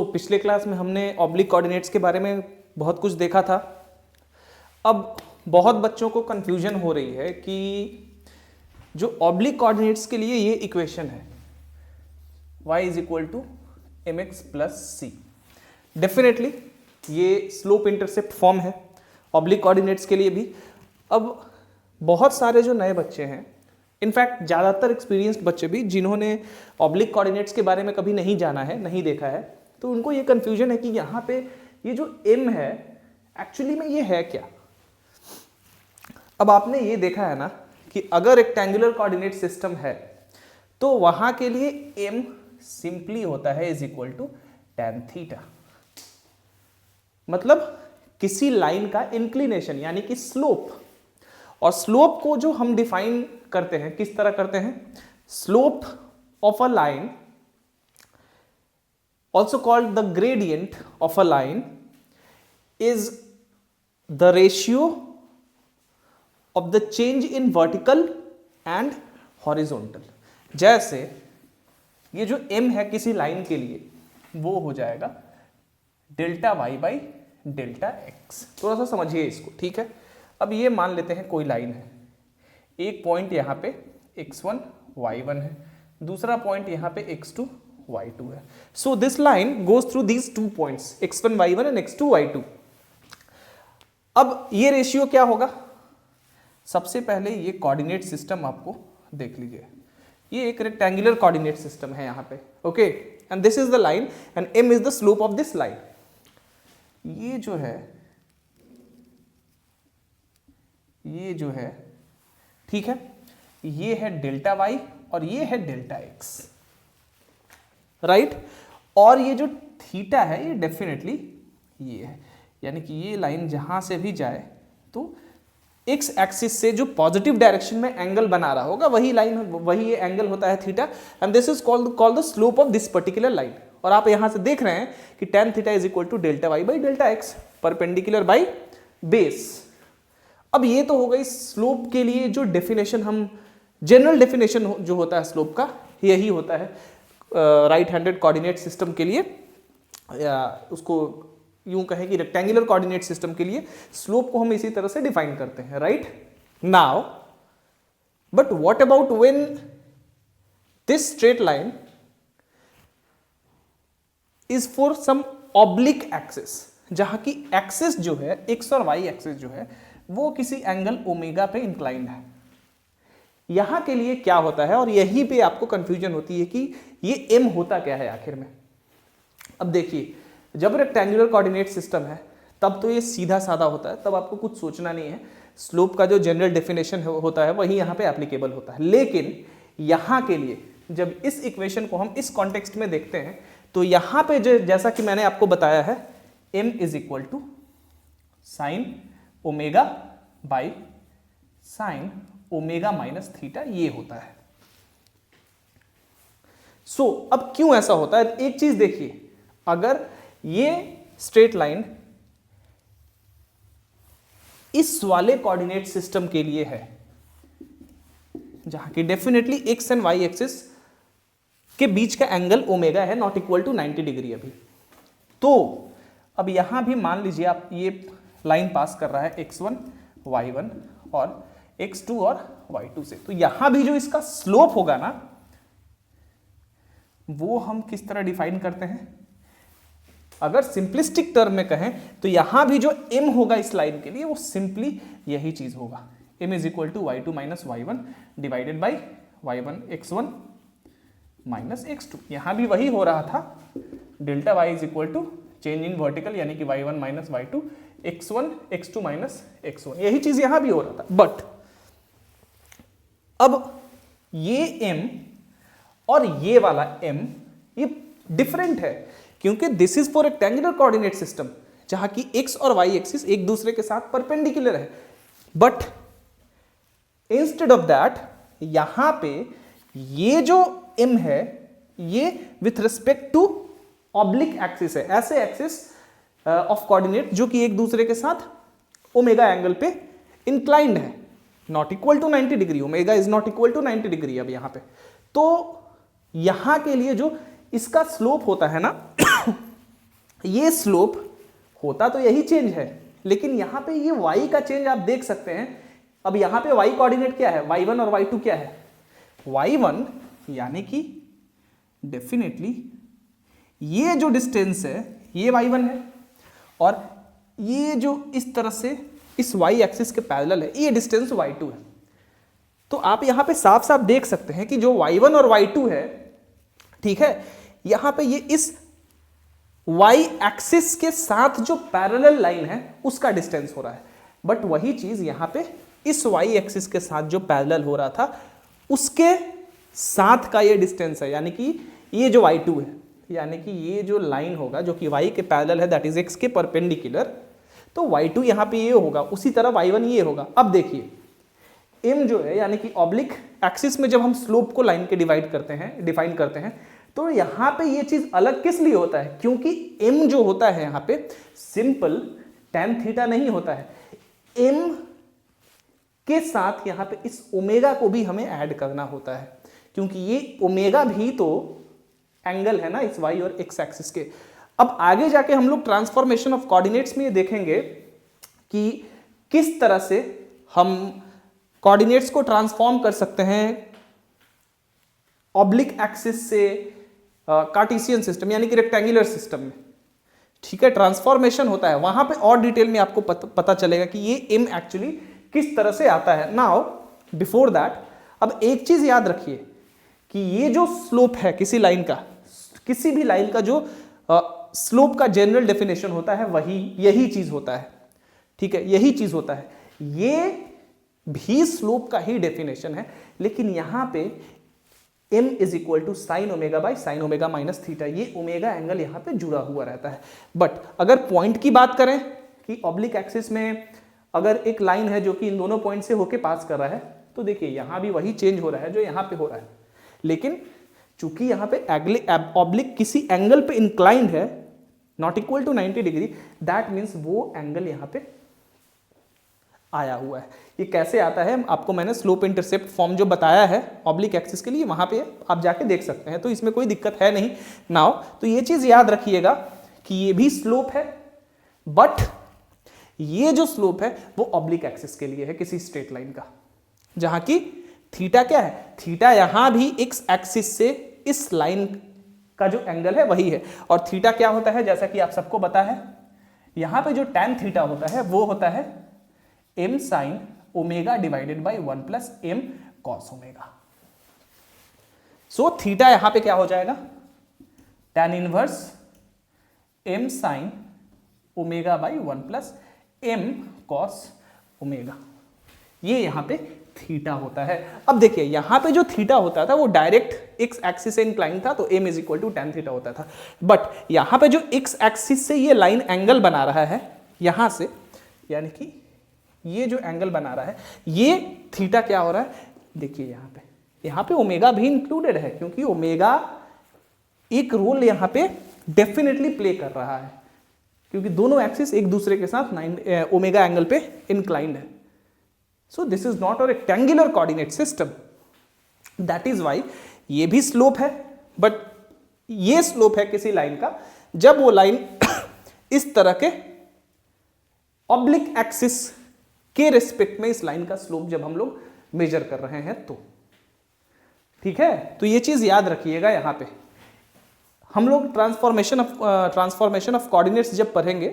पिछले क्लास में हमने ऑब्लिक कोऑर्डिनेट्स के बारे में बहुत कुछ देखा था। अब बहुत बच्चों को कंफ्यूजन हो रही है कि जो ऑब्लिक कोऑर्डिनेट्स के लिए ये इक्वेशन है y is equal to M X plus C, definitely ये स्लोप इंटरसेप्ट फॉर्म है ऑब्लिक कोऑर्डिनेट्स के लिए भी। अब बहुत सारे जो नए बच्चे हैं, इनफैक्ट ज़्यादातर एक्सपीरियंस्ड बच्चे भी जिन्होंने ऑब्लिक कोऑर्डिनेट्स के बारे में कभी नहीं जाना है, नहीं देखा है, तो उनको ये कन्फ्यूजन है कि यहाँ पे ये जो m है एक्चुअली में ये है क्या। अब आपने ये देखा है ना कि अगर रेक्टेंगुलर कोऑर्डिनेट सिस्टम है तो वहां के लिए m सिंपली होता है is equal to tan theta, मतलब किसी लाइन का इंक्लिनेशन यानी कि स्लोप। और स्लोप को जो हम डिफाइन करते हैं किस तरह करते हैं, slope of a line also called the gradient of a line is the ratio of the change in vertical and horizontal। जैसे ये जो m है किसी लाइन के लिए वो हो जाएगा delta y by delta x. थोड़ा सा समझिए इसको, ठीक है। अब ये मान लेते हैं कोई लाइन है, एक पॉइंट यहाँ पे x1 y1 है, दूसरा पॉइंट यहाँ पे x2 y2 है। So this line goes through these two points x1 y1 and x2 y2। अब ये रेशियो क्या होगा, सबसे पहले ये कोऑर्डिनेट सिस्टम आपको देख लीजिए, ये एक रेक्टेंगुलर कोऑर्डिनेट सिस्टम है यहाँ पे, okay, and this is the line and m is the slope of this line. ये जो है ठीक है, ये है डेल्टा y और ये है डेल्टा x, राइट। और ये जो थीटा है ये डेफिनेटली ये है, यानी कि ये लाइन जहां से भी जाए तो एक्स एक्सिस से जो पॉजिटिव डायरेक्शन में एंगल बना रहा होगा वही लाइन, वही ये एंगल होता है theta, and this is called the slope of this particular line. और आप यहां से देख रहे हैं कि tan theta is equal to delta Y by delta X, perpendicular by base. अब ये तो हो गई स्लोप के लिए जो डेफिनेशन, हम जनरल डेफिनेशन जो होता है स्लोप का यही होता है राइट हैंडेड कोऑर्डिनेट सिस्टम के लिए, या उसको यूं कहें कि रेक्टेंगुलर कोऑर्डिनेट सिस्टम के लिए स्लोप को हम इसी तरह से डिफाइन करते हैं, right. Now but what about when this straight line is for some oblique axis, जहां की एक्सिस जो है एक्स और वाई एक्सिस जो है वो किसी एंगल ओमेगा पे इंक्लाइंड है। यहां के लिए क्या होता है, और यहीं पे आपको कंफ्यूजन होती है कि ये m होता क्या है आखिर में। अब देखिए, जब रेक्टेंगुलर कोऑर्डिनेट सिस्टम है तब तो ये सीधा साधा होता है, तब आपको कुछ सोचना नहीं है, स्लोप का जो जनरल डेफिनेशन होता है वही यहाँ पे एप्लीकेबल होता है। लेकिन यहाँ के लिए जब इस इक्वेशन को हम इस कॉन्टेक्स्ट में देखते हैं तो यहाँ पे जैसा कि मैंने आपको बताया है m is equal to sine omega by sine omega minus theta, ये होता है। सो अब क्यों ऐसा होता है, एक चीज देखिए, अगर ये स्ट्रेट लाइन इस वाले कोऑर्डिनेट सिस्टम के लिए है जहां की definitely X and Y axis के बीच का एंगल ओमेगा है नॉट इक्वल टू 90 डिग्री अभी, तो अब यहां भी मान लीजिए आप ये लाइन पास कर रहा है x1 y1 और x2 और y2 से, तो यहां भी जो इसका स्लोप होगा ना वो हम किस तरह डिफाइन करते हैं, अगर सिंपलिस्टिक टर्म में कहें तो यहां भी जो m होगा इस लाइन के लिए वो सिंपली यही चीज होगा, m is equal to y2 minus y1 divided by y1 x1 minus x2। यहां भी वही हो रहा था, delta y is equal to change in vertical यानी कि y1 minus y2 x1 x2 minus x1, यही चीज यहां भी हो रहा था। बट अब ये m और ये वाला m ये डिफरेंट है, क्योंकि this is for rectangular coordinate system जहां की x और y एक्सिस एक दूसरे के साथ परपेंडिकुलर है। बट इंस्टेड ऑफ दैट यहां पे ये जो m है ये with respect to oblique axis है, ऐसे एक्सिस ऑफ कोऑर्डिनेट जो कि एक दूसरे के साथ ओमेगा एंगल पे इंक्लाइंड है, not equal to 90 degree, omega is not equal to 90 degree अब यहां पे। तो यहां के लिए जो इसका स्लोप होता है ना ये स्लोप होता तो यही चेंज है, लेकिन यहां पे ये y का चेंज आप देख सकते हैं। अब यहां पे y कोऑर्डिनेट क्या है, y1 और y2 क्या है, y1 यानी कि डेफिनेटली ये जो डिस्टेंस है ये y1 है, और ये जो इस तरह से इस y एक्सिस के पैरेलल है ये डिस्टेंस y2 है। तो आप यहां पे साफ साफ देख सकते हैं कि जो y1 और y2 है, ठीक है, यहां पे ये इस y एक्सिस के साथ जो पैरेलल लाइन है उसका डिस्टेंस हो रहा है, बट वही चीज यहां पे इस y एक्सिस के साथ जो पैरेलल हो रहा था उसके साथ का ये डिस्टेंस है, यानी कि ये जो y2 है, यानी कि ये जो लाइन होगा जो कि y के पैरेलल है, दैट इज x के परपेंडिकुलर, तो y2 यहां पे ये होगा, उसी तरह y1 ये होगा। अब देखिए m जो है यानी कि ऑब्लिक एक्सिस में जब हम स्लोप को लाइन के डिफाइन करते हैं तो यहां पे ये चीज अलग किस लिए होता है, क्योंकि m जो होता है यहां पे सिंपल tan थीटा नहीं होता है, m के साथ यहां पे इस ओमेगा को भी हमें ऐड करना होता है, क्योंकि ये ओमेगा भी तो एंगल है ना इस y और x एक्सिस के। अब आगे जाके हम लोग ट्रांसफॉर्मेशन ऑफ कोऑर्डिनेट्स में ये देखेंगे कि किस तरह से हम कोऑर्डिनेट्स को ट्रांसफॉर्म कर सकते हैं ऑब्लिक एक्सिस से कार्टेशियन सिस्टम यानी कि रेक्टेंगुलर सिस्टम में, ठीक है, ट्रांसफॉर्मेशन होता है वहां पे और डिटेल में आपको पता चलेगा कि ये m एक्चुअली किस तरह से आता है। नाउ बिफोर दैट अब एक चीज याद रखिए कि ये जो स्लोप है किसी लाइन का, किसी भी लाइन का जो स्लोप का जनरल डेफिनेशन होता है वही यही चीज होता है, ठीक है, यही चीज होता है, ये भी स्लोप का ही डेफिनेशन है, लेकिन यहां पे m is equal to sine omega by sine omega minus theta, ये ओमेगा एंगल यहां पे जुड़ा हुआ रहता है। बट अगर पॉइंट की बात करें कि ऑब्लिक एक्सिस में अगर एक लाइन है जो कि इन दोनों पॉइंट से होके पास कर रहा है, तो देखिए यहां भी वही चेंज हो रहा है जो यहां पे हो रहा है, लेकिन चूंकि यहां पे ऑब्लिक किसी एंगल पे इंक्लाइंड है not equal to 90 degree, that means वो एंगल यहां पे आया हुआ है। ये कैसे आता है आपको मैंने स्लोप इंटरसेप्ट फॉर्म जो बताया है ऑब्लिक एक्सिस के लिए, वहां पे आप जाके देख सकते हैं, तो इसमें कोई दिक्कत है नहीं। नाउ तो ये चीज याद रखिएगा कि ये भी स्लोप है, बट ये जो स्लोप है वो ऑब्लिक एक्सिस के लिए है किसी स्ट्रेट लाइन का, जहां की थीटा क्या है, थीटा यहां भी एक्स एक्सिस से इस लाइन का जो एंगल है वही है, और थीटा क्या होता है जैसा कि आप सबको पता है, यहां पे जो tan थीटा होता है वो होता है m sin omega divided by 1 plus m cos omega. So theta यहां पे क्या हो जाएगा, tan inverse m sin omega by 1 plus m cos omega, ये यहां पे थीटा होता है। अब देखिए यहां पे जो थीटा होता था वो डायरेक्ट x एक्सिस से इंक्लाइन था, तो m is equal to tan theta होता था, बट यहां पे जो x एक्सिस से ये लाइन एंगल बना रहा है यहां से, यानी कि ये जो एंगल बना रहा है ये थीटा क्या हो रहा है, देखिए यहां पे ओमेगा भी इंक्लूडेड है, क्योंकि ओमेगा एक रोल यहां पे डेफिनेटली प्ले कर रहा है, क्योंकि दोनों एक्सिस एक दूसरे के साथ ओमेगा एंगल पे इंक्लाइंड है। So this is not a rectangular coordinate system, that is why ये भी स्लोप है, बट ये स्लोप है किसी लाइन का जब वो लाइन इस तरह के ऑब्लिक एक्सिस के रिस्पेक्ट में इस लाइन का स्लोप जब हम लोग मेजर कर रहे हैं तो, ठीक है, तो ये चीज याद रखिएगा। यहां पे हम लोग ट्रांसफॉर्मेशन ऑफ कोऑर्डिनेट्स जब पढ़ेंगे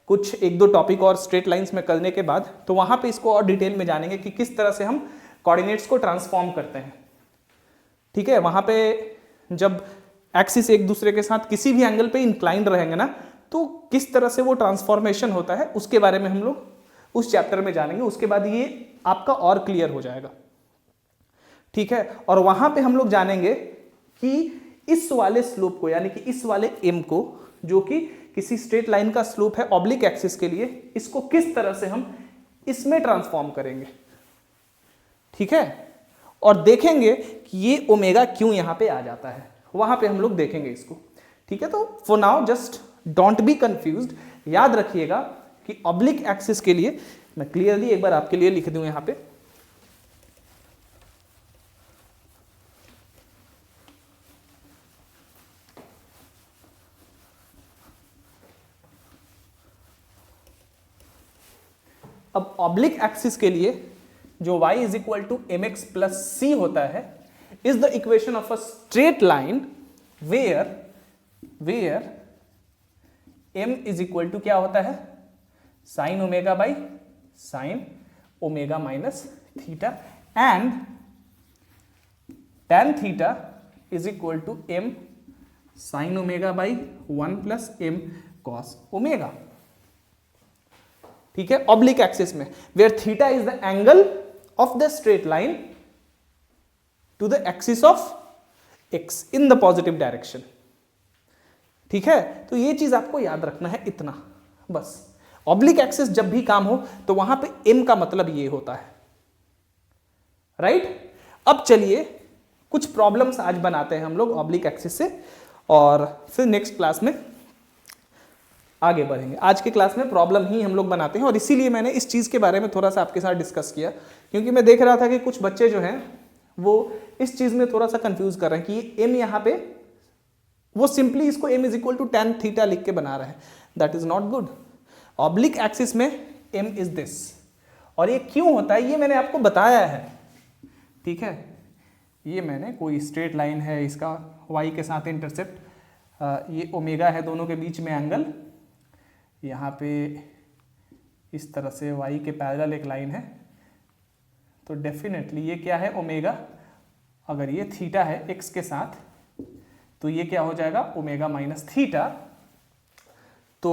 कुछ एक दो टॉपिक और स्ट्रेट लाइंस में करने के बाद, तो वहां पे इसको और डिटेल में जानेंगे कि किस तरह से हम कोऑर्डिनेट्स को ट्रांसफॉर्म करते हैं, ठीक है। वहां पे जब एक्सिस एक दूसरे के साथ किसी भी एंगल पे इंक्लाइंड रहेंगे ना, तो किस तरह से वो ट्रांसफॉर्मेशन होता है उसके बारे में हम लोग उस चैप्टर में जानेंगे, उसके बाद ये आपका और क्लियर हो जाएगा, ठीक है। और वहां पे हम लोग जानेंगे कि इस वाले स्लोप को यानी कि इस वाले m को, जो कि किसी स्ट्रेट लाइन का स्लोप है ऑब्लिक एक्सिस के लिए, इसको किस तरह से हम इसमें ट्रांसफॉर्म करेंगे, ठीक है, और देखेंगे कि ये ओमेगा क्यों यहां पे आ जाता है, वहां पे हम लोग देखेंगे इसको, ठीक है। तो for now just don't be confused, याद रखिएगा कि ऑब्लिक एक्सिस के लिए मैं क्लियरली एक बार आपके लिए लिख दूं यहां पे, अब ऑब्लिक एक्सिस के लिए जो y is equal to M X plus C होता है is the equation of a straight line where m is equal to क्या होता है, sine omega by sine omega minus theta and tan theta is equal to m sine omega by 1 plus m cos omega. ठीक है, oblique axis में where theta is the angle of the straight line to the axis of x in the positive direction. ठीक है, तो ये चीज आपको याद रखना है इतना बस। ऑब्लिक एक्सिस जब भी काम हो तो वहां पे m का मतलब ये होता है, राइट। अब चलिए कुछ प्रॉब्लम्स आज बनाते हैं हम लोग ऑब्लिक एक्सिस से और फिर नेक्स्ट क्लास में आगे बढ़ेंगे। आज के क्लास में प्रॉब्लम ही हम लोग बनाते हैं और इसीलिए मैंने इस चीज़ के बारे में थोड़ा सा आपके साथ डिस्कस किया, क्योंकि मैं देख रहा था कि कुछ बच्चे जो हैं वो इस चीज़ में थोड़ा सा कंफ्यूज कर रहे हैं कि m यहाँ पे वो सिंपली इसको m is equal to tan theta लिख के बना रहे हैं। That is not good. Oblique axis में m इज दिस, और ये क्यों होता है ये मैंने आपको बताया है। ठीक है, ये मैंने कोई स्ट्रेट लाइन है, इसका y के साथ इंटरसेप्ट, ये ओमेगा है, दोनों के बीच में एंगल, यहाँ पे इस तरह से y के पैरेलल एक लाइन है, तो डेफिनेटली ये क्या है ओमेगा। अगर ये थीटा है x के साथ तो ये क्या हो जाएगा ओमेगा माइनस थीटा। तो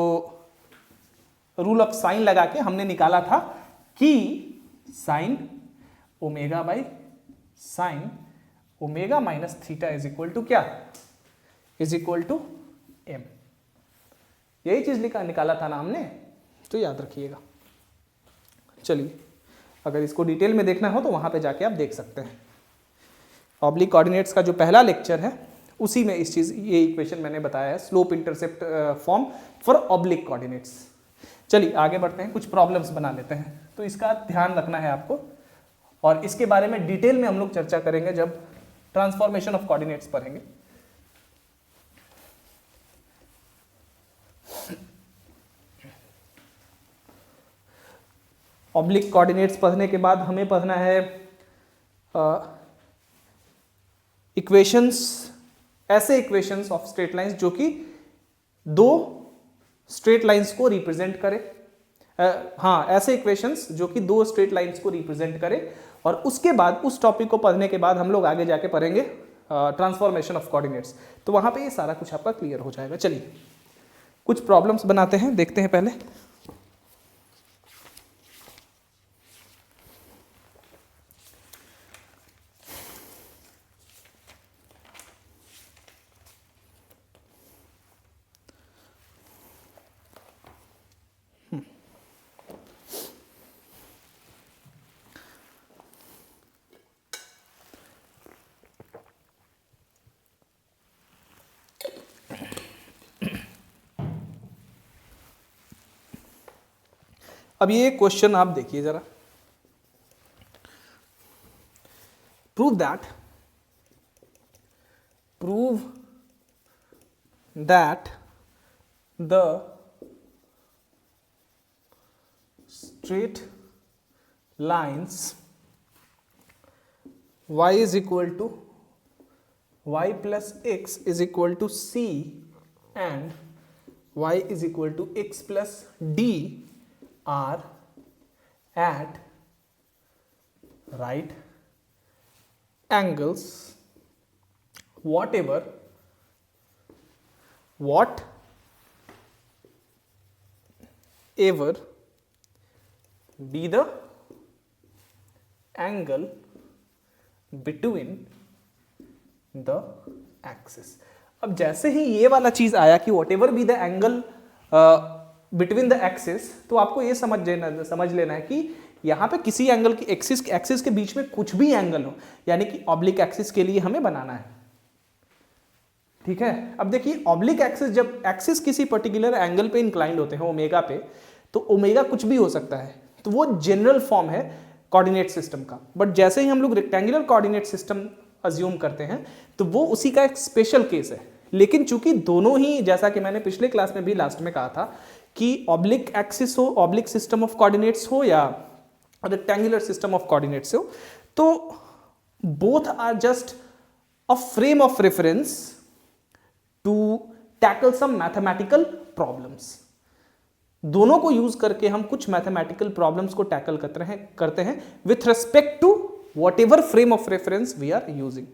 रूल ऑफ साइन लगा के हमने निकाला था कि sine omega by sine omega minus theta is equal to क्या, इज इक्वल टू m। यही चीज निकाला था ना हमने, तो याद रखिएगा। चलिए, अगर इसको डिटेल में देखना हो तो वहां पे जाके आप देख सकते हैं। ऑब्लिक कोऑर्डिनेट्स का जो पहला लेक्चर है उसी में ये इक्वेशन मैंने बताया है, slope intercept form for oblique coordinates. चलिए आगे बढ़ते हैं, कुछ प्रॉब्लम्स बना लेते हैं। तो इसका ध्यान रखना है आपको, और इसके बारे में डिटेल में हम लोग चर्चा करेंगे जब ट्रांसफॉर्मेशन ऑफ कोऑर्डिनेट्स पढ़ेंगे। ऑब्लिक कोऑर्डिनेट्स पढ़ने के बाद हमें पढ़ना है इक्वेशंस, ऐसे इक्वेशंस ऑफ स्ट्रेट लाइंस जो कि दो स्ट्रेट लाइंस को रिप्रेजेंट करे। हाँ, ऐसे इक्वेशंस जो कि दो स्ट्रेट लाइंस को रिप्रेजेंट करे। और उसके बाद उस टॉपिक को पढ़ने के बाद हम लोग आगे जाके पढ़ेंगे ट्रांसफॉर्मेशन ऑफ कोऑर्डिनेट्स, तो वहां पे ये सारा कुछ आपका क्लियर हो जाएगा। चलिए कुछ प्रॉब्लम्स बनाते हैं, देखते हैं पहले। अब ये क्वेश्चन आप देखिए जरा। Prove that the straight lines y is equal to y plus x is equal to c and y is equal to x plus d are at right angles whatever be the angle between the axis। अब जैसे ही ये वाला चीज आया कि whatever be the angle between the axis, तो आपको ये समझ लेना है कि यहाँ पे किसी एंगल की एक्सिस के बीच में कुछ भी एंगल हो, यानी कि ऑब्लिक एक्सिस के लिए हमें बनाना है। ठीक है, अब देखिए ऑब्लिक एक्सिस, जब एक्सिस किसी पर्टिकुलर एंगल पे इंक्लाइंड होते हैं ओमेगा पे, तो ओमेगा कुछ भी हो सकता है, तो वो जनरल फॉर्म है कोऑर्डिनेट सिस्टम का। बट जैसे ही हम लोग रेक्टेंगुलर कोऑर्डिनेट सिस्टम अज्यूम करते हैं तो वो उसी का एक स्पेशल केस है। लेकिन चूंकि दोनों ही, जैसा कि मैंने पिछले क्लास में भी लास्ट में कहा था कि ऑब्लिक एक्सिस हो, ऑब्लिक सिस्टम ऑफ कोऑर्डिनेट्स हो या रेक्टेंगुलर सिस्टम ऑफ कोऑर्डिनेट्स हो, तो both are just a frame of reference to tackle some mathematical problems. दोनों को यूज करके हम कुछ मैथमेटिकल प्रॉब्लम्स को टैकल करते हैं with respect to whatever frame of reference we are using.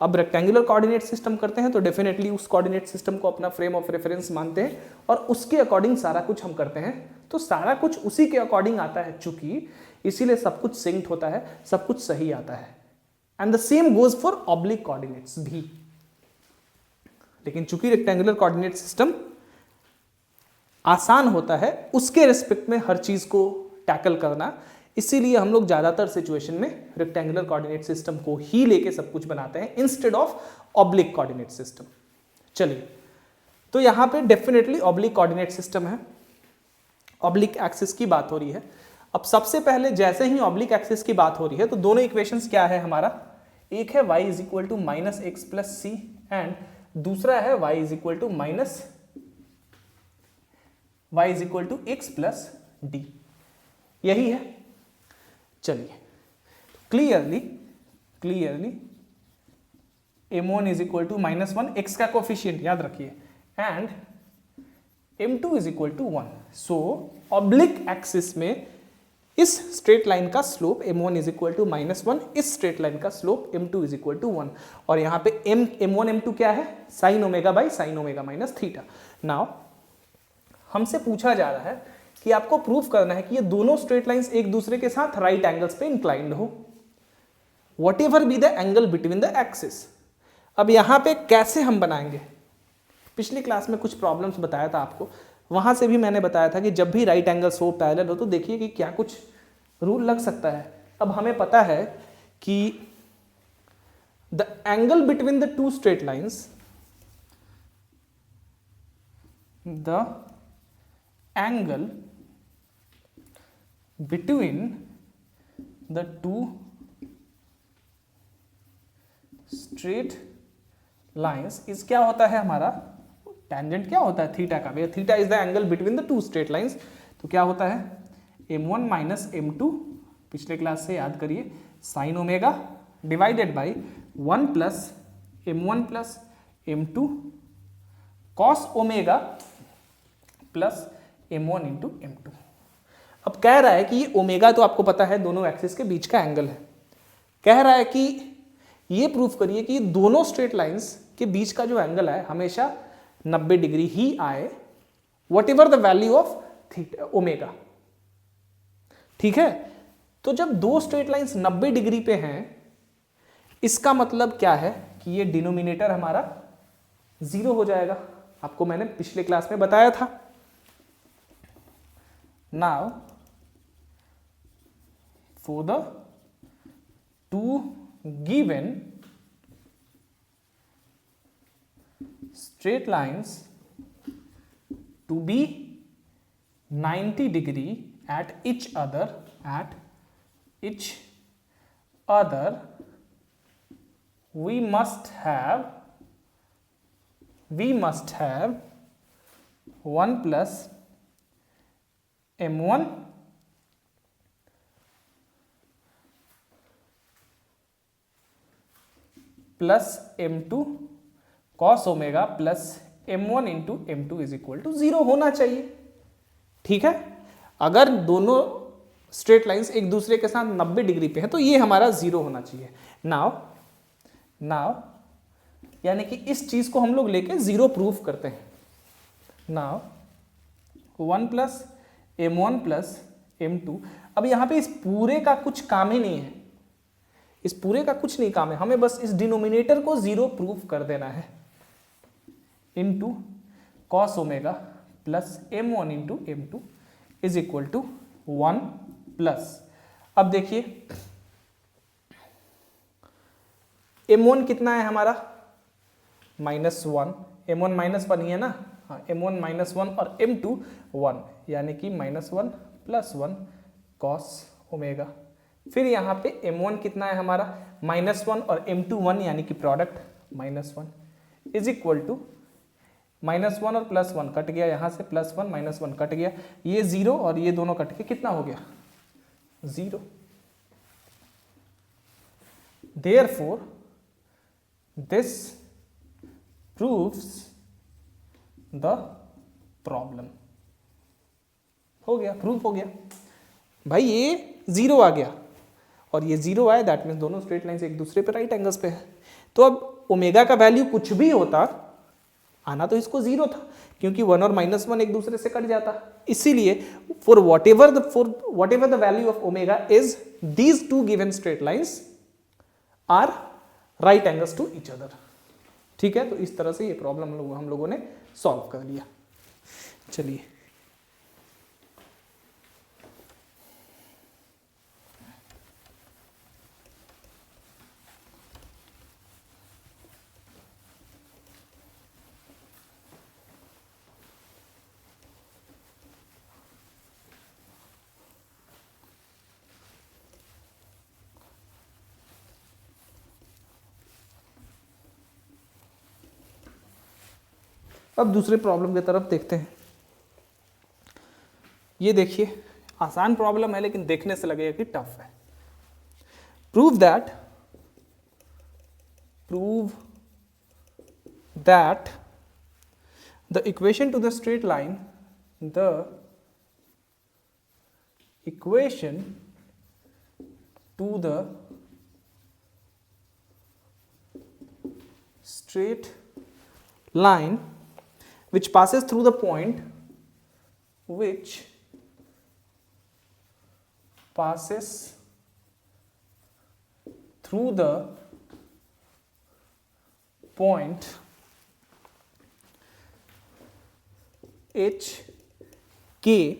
अब रेक्टेंगुलर कोऑर्डिनेट सिस्टम करते हैं तो डेफिनेटली उस कोऑर्डिनेट सिस्टम को अपना फ्रेम ऑफ रेफरेंस मानते हैं और उसके अकॉर्डिंग सारा कुछ हम करते हैं, तो सारा कुछ उसी के अकॉर्डिंग आता है चूंकि, इसीलिए सब कुछ सिंक्ड होता है, सब कुछ सही आता है। And the same goes for oblique coordinates भी। लेकिन चूंकि रेक्टेंगुलर कोऑर्डिनेट सिस्टम आसान होता है उसके रिस्पेक्ट में हर चीज को टैकल करना, इसीलिए हम लोग ज्यादातर सिचुएशन में रेक्टेंगुलर कोऑर्डिनेट सिस्टम को ही लेके सब कुछ बनाते हैं instead of oblique coordinate system. चलिए, तो यहां पे डेफिनेटली ऑब्लिक कोऑर्डिनेट सिस्टम है, ऑब्लिक एक्सिस की बात हो रही है। अब सबसे पहले जैसे ही ऑब्लिक एक्सिस की बात हो रही है तो दोनों इक्वेशंस क्या है हमारा, एक है y is equal to minus X plus C and दूसरा है y is equal to X plus D, यही है। चलिए, clearly m1 is equal to -1, x का कोफिशिएंट याद रखिए, and m2 is equal to 1। So oblique axis में इस स्ट्रेट लाइन का slope m1 is equal to -1, इस स्ट्रेट लाइन का slope m2 is equal to 1, और यहां पे m1 m2 क्या है, sine omega by sine omega minus theta. Now हमसे पूछा जा रहा है कि आपको प्रूफ करना है कि ये दोनों स्ट्रेट लाइंस एक दूसरे के साथ राइट एंगल्स पे इंक्लाइंड हो, what ever be the angle between the axis. अब यहां पे कैसे हम बनाएंगे, पिछली क्लास में कुछ प्रॉब्लम्स बताया था आपको, वहां से भी मैंने बताया था कि जब भी राइट एंगल्स हो, पैरेलल हो, तो देखिए कि क्या कुछ रूल लग सकता है। अब हमें पता है कि the angle between the two straight lines, the angle between the two straight lines is क्या होता है हमारा, टेंजेंट क्या होता है, थीटा का। भैया theta is the angle between the two straight lines, तो क्या होता है m1 माइनस m2, पिछले क्लास से याद करिए, sign omega divided by 1 plus m1 plus m2 cos omega plus m1 into m2। अब कह रहा है कि ये ओमेगा तो आपको पता है दोनों एक्सिस के बीच का एंगल है, कह रहा है कि ये प्रूफ करिए कि दोनों स्ट्रेट लाइंस के बीच का जो एंगल है हमेशा 90 डिग्री ही आए, what ever the value of theta omega. ठीक है, तो जब दो स्ट्रेट लाइंस 90 डिग्री पे हैं, इसका मतलब क्या है कि ये डिनोमिनेटर हमारा 0 हो जाएगा, आपको मैंने पिछले क्लास में बताया था। Now for the two given straight lines to be 90 degree at each other, we must have 1 plus m1 plus m2 cos omega plus m1 into m2 is equal to 0 होना चाहिए। ठीक है, अगर दोनों स्ट्रेट लाइंस एक दूसरे के साथ 90 डिग्री पे है तो ये हमारा 0 होना चाहिए। नाउ यानी कि इस चीज को हम लोग लेके 0 प्रूफ करते हैं। Now 1 plus m1 plus m2, अब यहां पे इस पूरे का कुछ काम ही नहीं है, इस पूरे का कुछ नहीं काम है, हमें बस इस डिनोमिनेटर को 0 प्रूफ कर देना है, into cos omega plus m1 into m2 is equal to 1 plus, अब देखिए m1 कितना है हमारा -1, m1 -1 ही है ना, हाँ m1 -1 और m2 1, यानी कि -1 प्लस 1 कॉस ओमेगा। फिर यहाँ पे m1 कितना है हमारा -1 और m2 1, यानी कि प्रोडक्ट -1 इज इक्वल टू -1 और +1 कट गया, यहां से +1 -1 कट गया, ये 0 और ये दोनों कट के कितना हो गया 0। Therefore, this proves the problem। हो गया, प्रूफ हो गया भाई, ये 0 आ गया और ये 0 आया, दैट मीन्स दोनों स्ट्रेट लाइन्स एक दूसरे पे राइट एंगल्स पे है। तो अब ओमेगा का वैल्यू कुछ भी होता, आना तो इसको 0 था, क्योंकि 1 और -1 एक दूसरे से कट जाता। इसीलिए for whatever the value of omega is, these two given straight lines are right angles to each other. ठीक है, तो इस तरह से ये प्रॉब्लम हम लोगों ने सॉल्व कर लिया। चलिए अब दूसरे प्रॉब्लम की तरफ देखते हैं। ये देखिए, आसान प्रॉब्लम है लेकिन देखने से लगेगा कि टफ है। Prove that the equation to the straight line, straight line which passes through the point h k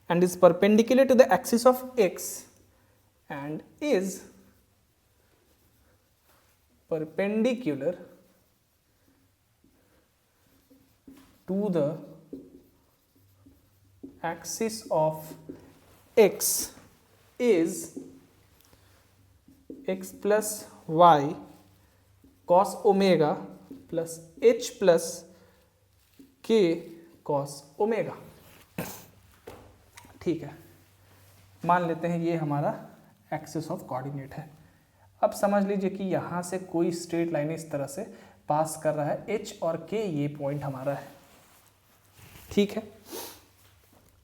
and is perpendicular to the axis of x and is perpendicular to the axis of x is x plus y cos omega plus h plus k cos omega। ठीक है, मान लेते हैं ये हमारा axis of coordinate है। अब समझ लीजिए कि यहाँ से कोई स्ट्रेट लाइन इस तरह से पास कर रहा है, h और k ये पॉइंट हमारा है। ठीक है,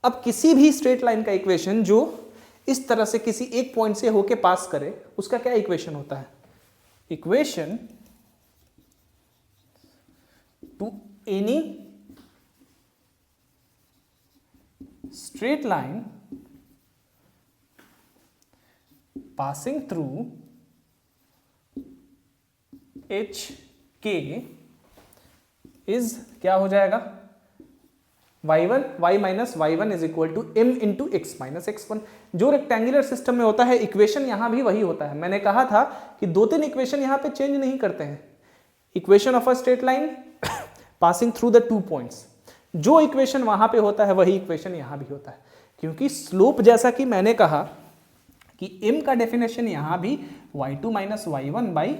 अब किसी भी स्ट्रेट लाइन का इक्वेशन जो इस तरह से किसी एक पॉइंट से होके पास करे, उसका क्या इक्वेशन होता है? Equation to any straight line passing through h k is क्या हो जाएगा? y1 y minus y1 is equal to m into x minus x1। जो रेक्टेंगुलर सिस्टम में होता है इक्वेशन यहां भी वही होता है। मैंने कहा था कि 2-3 इक्वेशन यहां पे चेंज नहीं करते हैं। Equation of a straight line passing through the 2 points, जो इक्वेशन वहां पे होता है वही इक्वेशन यहां भी होता है, क्योंकि स्लोप जैसा कि मैंने कहा कि m का डेफिनेशन यहां भी y2 minus y1 by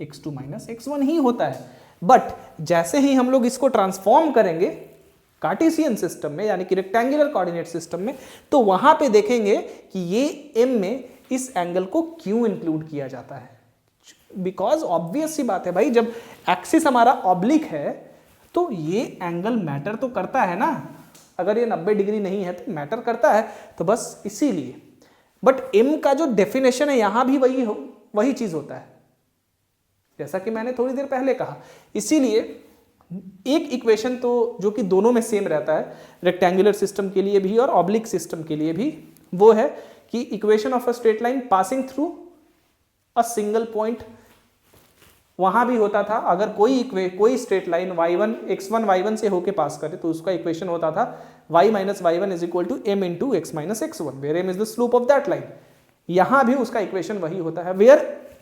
x2 minus x1 ही होता है। बट जैसे ही हम लोग इसको ट्रांसफॉर्म करेंगे कार्टेशियन सिस्टम में, यानी कि रेक्टेंगुलर कोऑर्डिनेट सिस्टम में, तो वहां पे देखेंगे कि ये m में इस एंगल को क्यों इंक्लूड किया जाता है। बिकॉज ऑब्वियस सी बात है भाई, जब एक्सिस हमारा ऑब्लिक है तो ये एंगल मैटर तो करता है ना। अगर ये 90 डिग्री नहीं है तो मैटर करता है, तो बस इसीलिए। बट m का जो डेफिनेशन है यहां भी वही चीज होता है, जैसा कि मैंने थोड़ी देर पहले कहा। इसीलिए एक इक्वेशन तो जो कि दोनों में सेम रहता है, रेक्टेंगुलर सिस्टम के लिए भी और ऑब्लिक सिस्टम के लिए भी, वो है कि equation of a straight line passing through a single point. वहां भी होता था, अगर कोई straight line y1 x1 y1 से होके पास करे तो उसका इक्वेशन होता था y minus y1 is equal to m into x minus x1, where m is the slope of that line. यहां भी उसका इक्वेशन वही होता है, where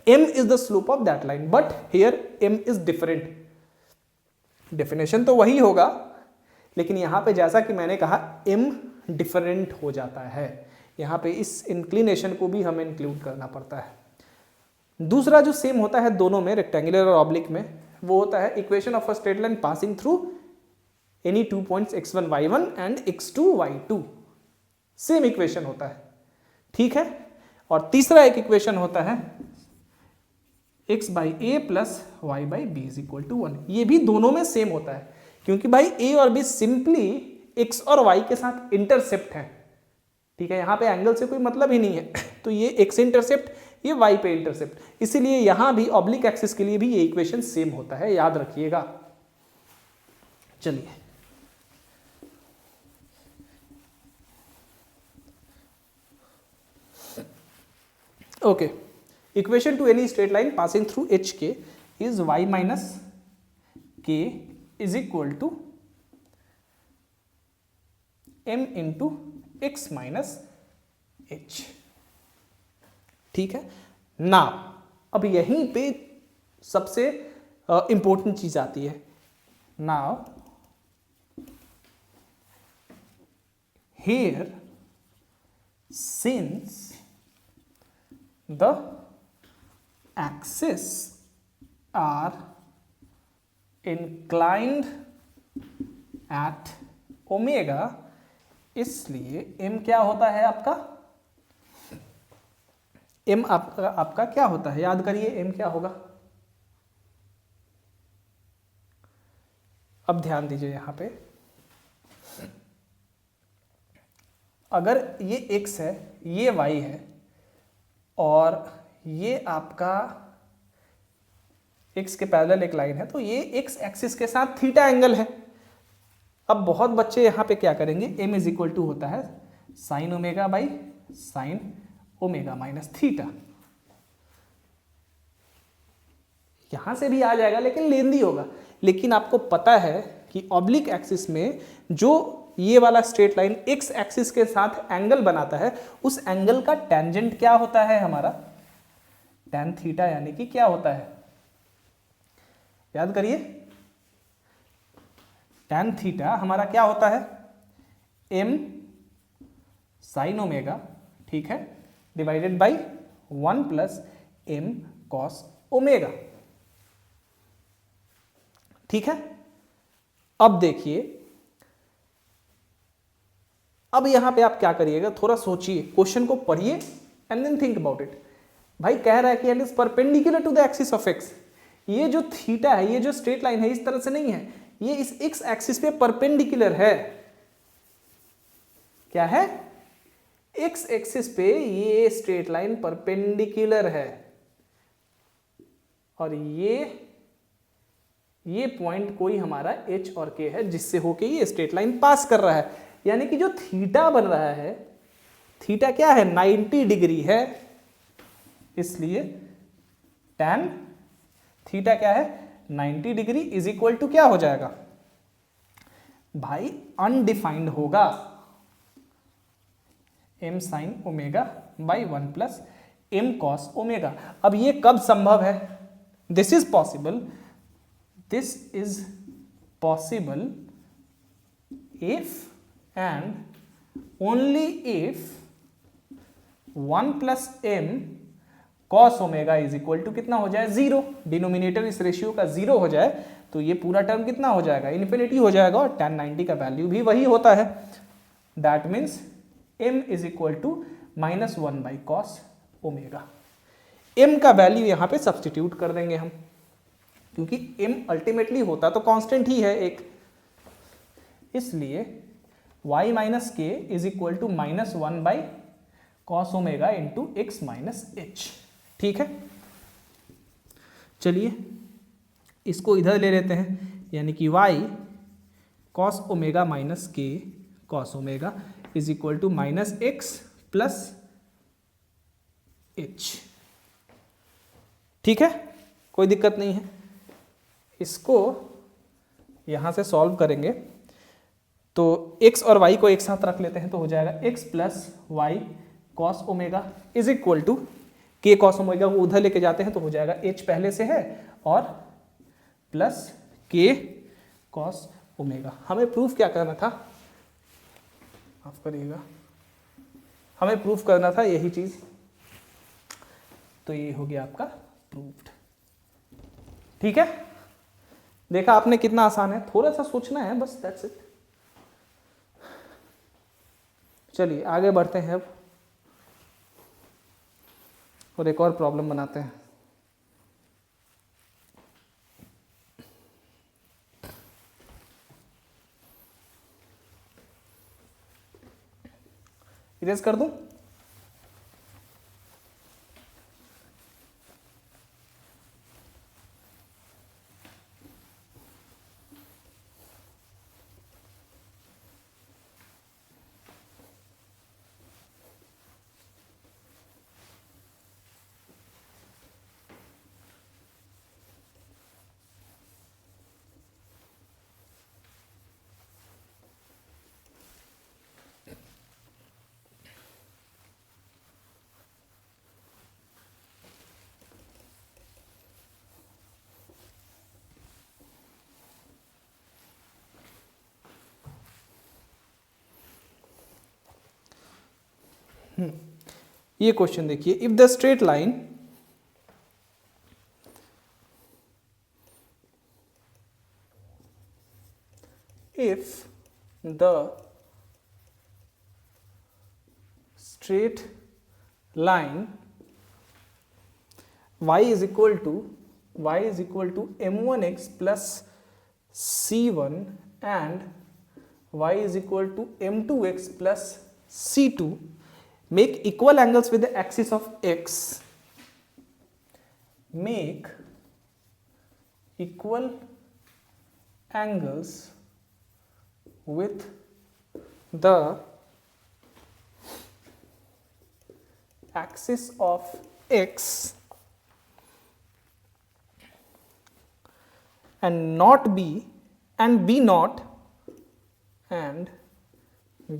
m is the slope of that line, but here m is different. Definition तो वही होगा, लेकिन यहां पे जैसा कि मैंने कहा m डिफरेंट हो जाता है। यहां पे इस इंक्लिनेशन को भी हमें इंक्लूड करना पड़ता है। दूसरा जो सेम होता है दोनों में, रेक्टेंगुलर और ऑब्लिक में, वो होता है equation of a straight line passing through any 2 points x1 y1 and x2 y2, same equation होता है, ठीक है। और तीसरा एक इक्वेशन होता है x by a plus y by b is equal to 1, ये भी दोनों में सेम होता है, क्योंकि भाई a और b सिंपली x और y के साथ इंटरसेप्ट है, ठीक है, यहाँ पे एंगल से कोई मतलब ही नहीं है, तो ये x इंटरसेप्ट, ये y पे इंटरसेप्ट, इसीलिए यहां भी ऑब्लिक एक्सिस के लिए भी ये इक्वेशन सेम होता है, याद रखिएगा। चलिए okay, equation to any straight line passing through h k is y minus k is equal to m into x minus h, ठीक है ना। अब यहीं पे सबसे इंपॉर्टेंट चीज आती है। Now here since the axis are inclined at omega, इसलिए m क्या होता है आपका, m आपका क्या होता है, याद करिए m क्या होगा। अब ध्यान दीजिए यहां पे, अगर ये x है, ये y है, और ये आपका x के पैरेलल एक लाइन है, तो ये x एक्सिस के साथ थीटा एंगल है। अब बहुत बच्चे यहां पे क्या करेंगे, m इज इक्वल टू होता है sine omega by sine omega minus theta, यहां से भी आ जाएगा लेकिन लेंदी होगा। लेकिन आपको पता है कि ऑब्लिक एक्सिस में जो ये वाला स्ट्रेट लाइन x एक्सिस के साथ एंगल बनाता है, उस एंगल का टेंजेंट क्या होता है हमारा, tan थीटा, यानी कि क्या होता है, याद करिए, tan थीटा हमारा क्या होता है, m साइन ओमेगा, ठीक है, divided by 1 plus m cos omega, ठीक है। अब देखिए, अब यहां पे आप क्या करिएगा, थोड़ा सोचिए, क्वेश्चन को पढ़िए and then think about it. भाई कह रहा है कि it is perpendicular to the axis of x, ये जो थीटा है, ये जो स्ट्रेट लाइन है, इस तरह से नहीं है, ये इस एक्स एक्सिस पे परपेंडिकुलर है। क्या है, एक्स एक्सिस पे ये स्ट्रेट लाइन परपेंडिकुलर है, और ये पॉइंट कोई हमारा एच और के है, जिससे होके ये स्ट्रेट लाइन पास कर रहा है। यानी कि जो थीटा बन रहा है, थीटा क्या है, 90 डिग्री है, इसलिए tan थीटा क्या है, 90 डिग्री इज इक्वल टू क्या हो जाएगा भाई, अनडिफाइंड होगा, m sine omega by 1 plus m cos omega. अब ये कब संभव है, this is possible if and only if 1 plus m cos omega is equal to कितना हो जाए, 0, डिनोमिनेटर इस रेशियो का 0 हो जाए, तो ये पूरा टर्म कितना हो जाएगा, इन्फिनिटी हो जाएगा, और tan 90 का वैल्यू भी वही होता है। That means m is equal to -1 by cos omega. m का वैल्यू यहाँ पे सब्सटीट्यूट कर देंगे हम, क्योंकि m अल्टीमेटली होता तो कांस्टेंट ही है एक, इसलिए y minus k is equal to -1 by cos omega into x minus h, ठीक है। चलिए इसको इधर ले लेते हैं, यानी कि y cos omega minus k cos omega is equal to -x plus h, ठीक है, कोई दिक्कत नहीं है। इसको यहां से सॉल्व करेंगे तो x और y को एक साथ रख लेते हैं, तो हो जाएगा x plus y cos omega is equal to k cos omega को उधर लेके जाते हैं तो हो जाएगा h पहले से है और प्लस के कॉस ओमेगा। हमें प्रूफ क्या करना था, माफ करिएगा, हमें प्रूफ करना था यही चीज, तो ये हो गया आपका प्रूफ्ड, ठीक है। देखा आपने कितना आसान है, थोड़ा सा सोचना है बस, दैट्स इट। चलिए आगे बढ़ते हैं अब और एक और प्रॉब्लम बनाते हैं। इरेज कर दूं? ये क्वेश्चन देखिए, if the straight line if the straight line y is equal to m1x plus c1 and y is equal to m2x plus c2 make equal angles with the axis of x, make equal angles with the axis of x and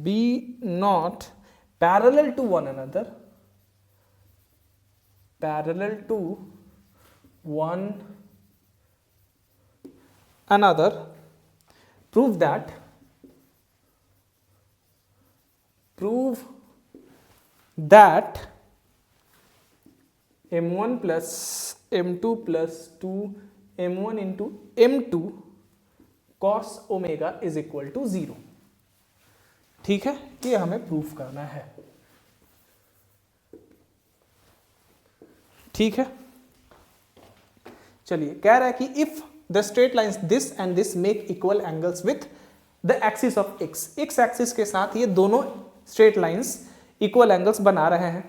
be not parallel to one another, prove that m1 plus m2 plus 2 m1 into m2 cos omega is equal to 0। ठीक है, ये हमें proof करना है। ठीक है, चलिए कह रहा है कि if the straight lines this and this make equal angles with the axis of x, x axis के साथ ये दोनों स्ट्रेट लाइन्स इक्वल एंगल्स बना रहे हैं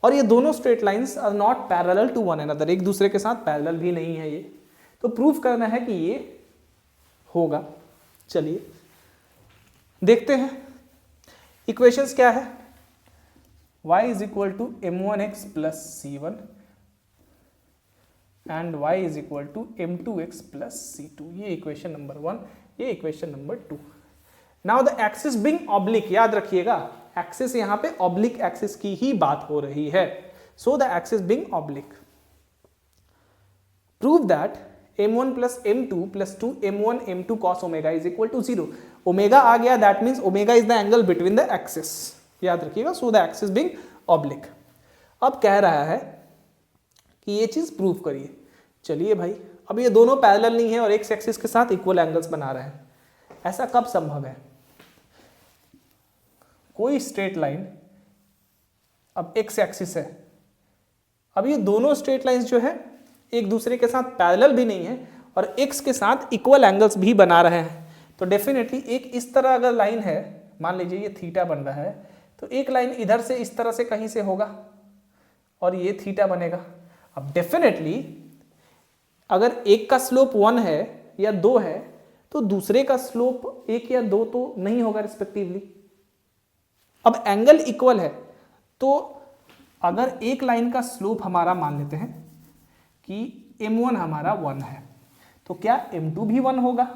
और ये दोनों straight lines are not parallel to one another, एक दूसरे के साथ पैरेलल भी नहीं है ये, तो प्रूफ करना है कि ये होगा। चलिए देखते हैं इक्वेशंस क्या है, y is equal to m1x plus c1 and y is equal to m2x plus c2, ये इक्वेशन नंबर 1, ये equation number 2। Now the axis being oblique, याद रखिएगा एक्सिस यहां पे ऑब्लिक एक्सिस की ही बात हो रही है, so the axis being oblique, prove that m1 plus m2 plus 2 m1 m2 cos omega is equal to 0। Omega आ गया, that means omega is the angle between the axis, याद रखिएगा, so the axis being oblique. अब कह रहा है कि ये चीज प्रूव करिए। चलिए भाई, अब ये दोनों पैरेलल नहीं है और एक्स एक्सिस के साथ इक्वल एंगल्स बना रहे हैं, ऐसा कब संभव है? कोई स्ट्रेट लाइन, अब एक्स एक्सिस है, अब ये दोनों स्ट्रेट लाइंस जो है एक दूसरे के साथ पैरेलल भी नहीं है और एक्स के साथ इक्वल एंगल्स भी बना रहे हैं, तो डेफिनेटली एक इस तरह अगर लाइन है, मान लीजिए ये थीटा बन रहा है, तो एक लाइन इधर से इस तरह से कहीं से होगा और ये थीटा बनेगा। अब डेफिनेटली अगर एक का स्लोप 1 है या 2 है तो दूसरे का स्लोप 1 या 2 तो नहीं होगा रिस्पेक्टिवली। अब एंगल इक्वल है, तो अगर एक लाइन का स्लोप हमारा मान लेते हैं कि m1 हमारा 1 है, तो क्या m2 भी 1 होगा?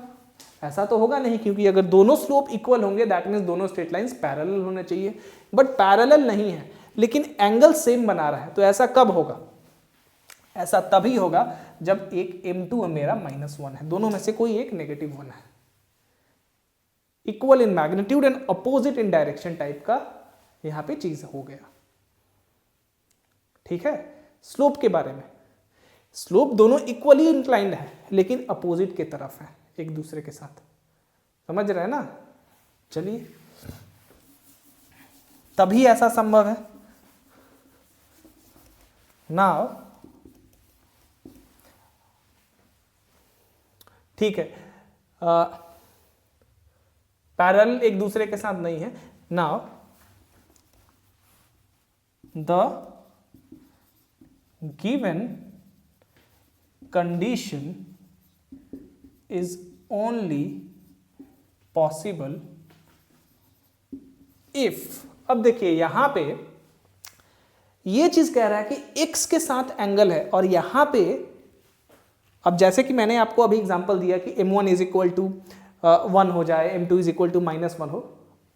ऐसा तो होगा नहीं, क्योंकि अगर दोनों स्लोप इक्वल होंगे दैट मीन्स दोनों स्ट्रेट लाइंस पैरेलल होने चाहिए, बट पैरेलल नहीं है लेकिन एंगल सेम बना रहा है, तो ऐसा कब होगा? ऐसा तभी होगा जब एक m2 मेरा -1 है, दोनों में से कोई एक नेगेटिव 1 है। Equal in magnitude and opposite in direction type का यहां पे चीज हो गया। ठीक है, स्लोप के बारे में स्लोप दोनों इक्वली इंक्लाइंड है लेकिन अपोजिट के तरफ है एक दूसरे के साथ, समझ रहे हैं ना। चलिए, तभी ऐसा संभव है। नाउ ठीक है, पैरेलल एक दूसरे के साथ नहीं है। Now the given condition is only possible if, अब देखिए यहां पे ये चीज कह रहा है कि x के साथ एंगल है और यहां पे, अब जैसे कि मैंने आपको अभी एग्जांपल दिया कि m1 इज इक्वल टू 1 हो जाए, m2 इज इक्वल टू -1 हो।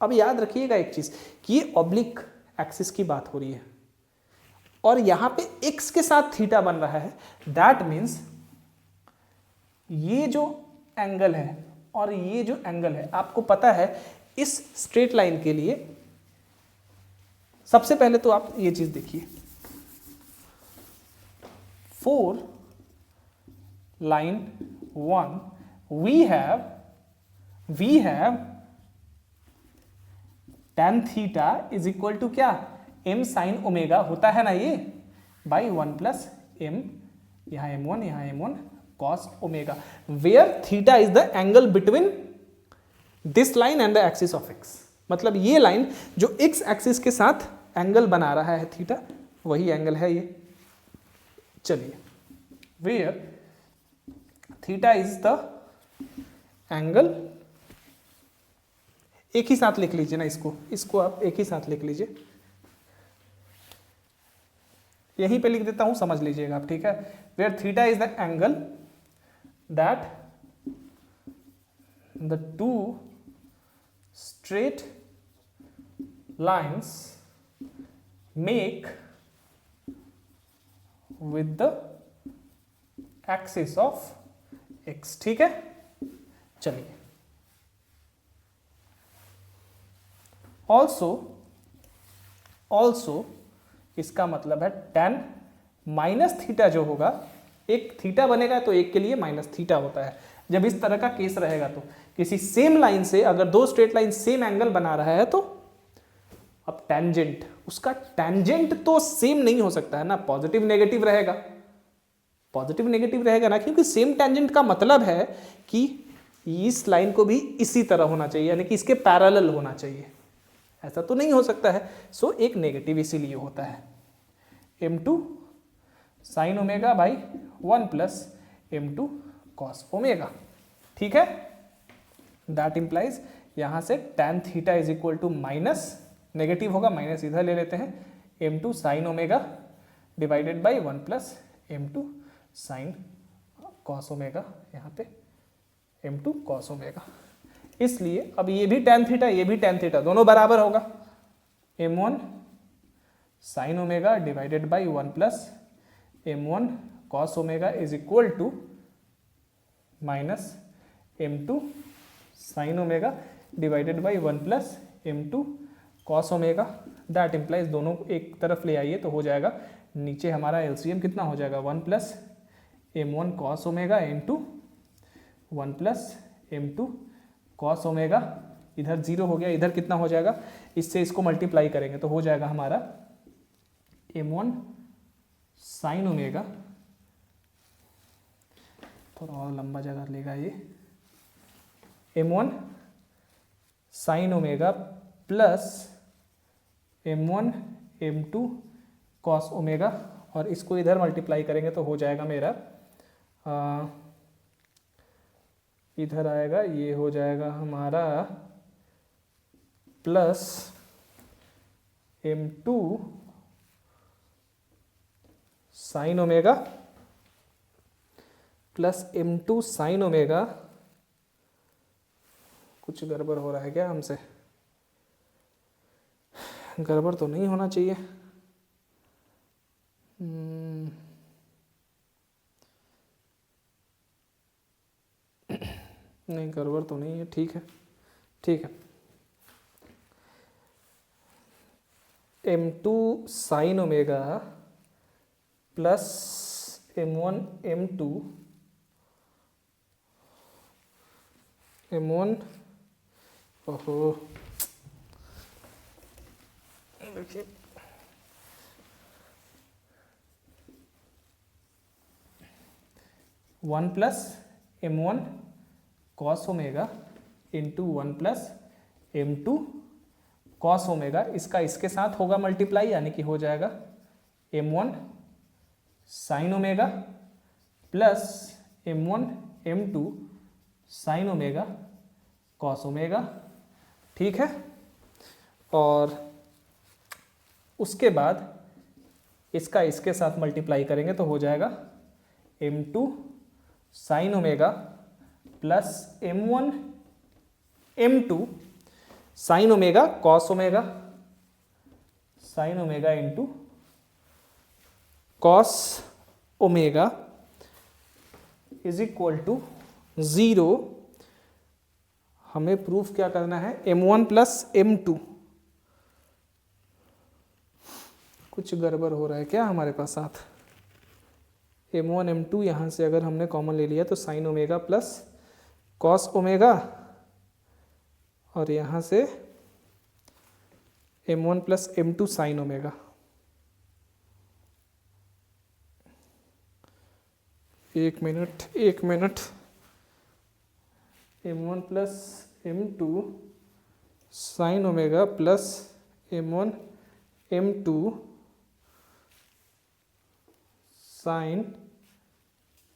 अब याद रखिएगा एक चीज कि ये ऑब्लिक एक्सिस की बात हो रही है और यहां पे x के साथ थीटा बन रहा है। दैट मीन्स ये जो एंगल है और ये जो एंगल है, आपको पता है इस स्ट्रेट लाइन के लिए, सबसे पहले तो आप ये चीज देखिए, 4 line 1 we have tan theta is equal to क्या, m sin ओमेगा होता है ना ये, बाई 1 प्लस m, यहां m1 यहां m1 cos omega, where theta is the angle between this line and the axis of x। मतलब ये line जो x एक्सिस के साथ एंगल बना रहा है थीटा, वही एंगल है ये। चलिए, where theta is the angle, एक ही साथ लिख लीजिए ना इसको आप एक ही साथ लिख लीजिए, यहीं पे लिख देता हूं, समझ लीजिएगा आप, ठीक है। Where theta is the angle that the two straight lines make with the axis of x, ठीक है। चलिए, also इसका मतलब है tan माइनस थीटा जो होगा, एक थीटा बनेगा तो एक के लिए माइनस थीटा होता है। जब इस तरह का केस रहेगा तो किसी सेम लाइन से अगर दो स्ट्रेट लाइन सेम एंगल बना रहा है तो अब टेंजेंट, उसका टेंजेंट तो सेम नहीं हो सकता है ना, पॉजिटिव नेगेटिव रहेगा, पॉजिटिव नेगेटिव रहेगा ना, क्योंकि सेम टेंजेंट का मतलब है कि इस लाइन को भी इसी तरह होना चाहिए, यानी कि इसके पैरेलल होना चाहिए। ऐसा तो नहीं हो सकता है, सो एक नेगेटिव इसीलिए होता है। m2 sine omega by 1 plus m2 cos omega, ठीक है। दैट इंप्लाइज यहां से tan theta is equal to minus, negative होगा माइनस इधर ले लेते हैं, m2 sine omega divided by 1 plus m2 sine cos omega, यहाँ पे m2 कॉस ओमेगा। इसलिए अब ये भी tan थीटा ये भी tan थीटा दोनों बराबर होगा, m1 sine omega divided by 1 plus m1 cos omega is equal to minus m2 sine omega divided by 1 plus m2 cos omega. That implies दोनों एक तरफ ले आइए तो हो जाएगा, नीचे हमारा एलसीएम कितना हो जाएगा, 1 plus m1 cos omega into 1 plus m2 cos omega, इधर 0 हो गया, इधर कितना हो जाएगा, इससे इसको मल्टीप्लाई करेंगे तो हो जाएगा हमारा m1 साइन ओमेगा, थोड़ा और लंबा जगह लेगा ये, m1 sine omega plus m1 m2 cos omega, और इसको इधर मल्टीप्लाई करेंगे तो हो जाएगा मेरा इधर आएगा, ये हो जाएगा हमारा plus m2 sine omega plus m2 sine omega. कुछ गड़बड़ हो रहा है क्या हमसे, गड़बड़ तो नहीं होना चाहिए, नहीं गड़बड़ तो नहीं है, ठीक है ठीक है। m2 sine omega plus m1 m2 m1 ओहो देखिए 1 plus m1 cos omega into 1 plus m2 cos omega, इसका इसके साथ होगा मल्टीप्लाई, यानी कि हो जाएगा m1 sine omega plus m1 m2 sine omega cos omega, ठीक है। और उसके बाद इसका इसके साथ मल्टीप्लाई करेंगे तो हो जाएगा m2 sine omega plus m1 m2 sine omega cos omega, sine omega into cos omega is equal to 0। हमें प्रूफ क्या करना है, m1 प्लस m2। कुछ गड़बड़ हो रहा है क्या हमारे पास साथ, m1 m2 यहाँ से अगर हमने कॉमन ले लिया तो sine omega plus cos omega, और यहाँ से m1 plus m2 sine omega. एक minute m1 plus m2 sine omega plus m1 m2 sine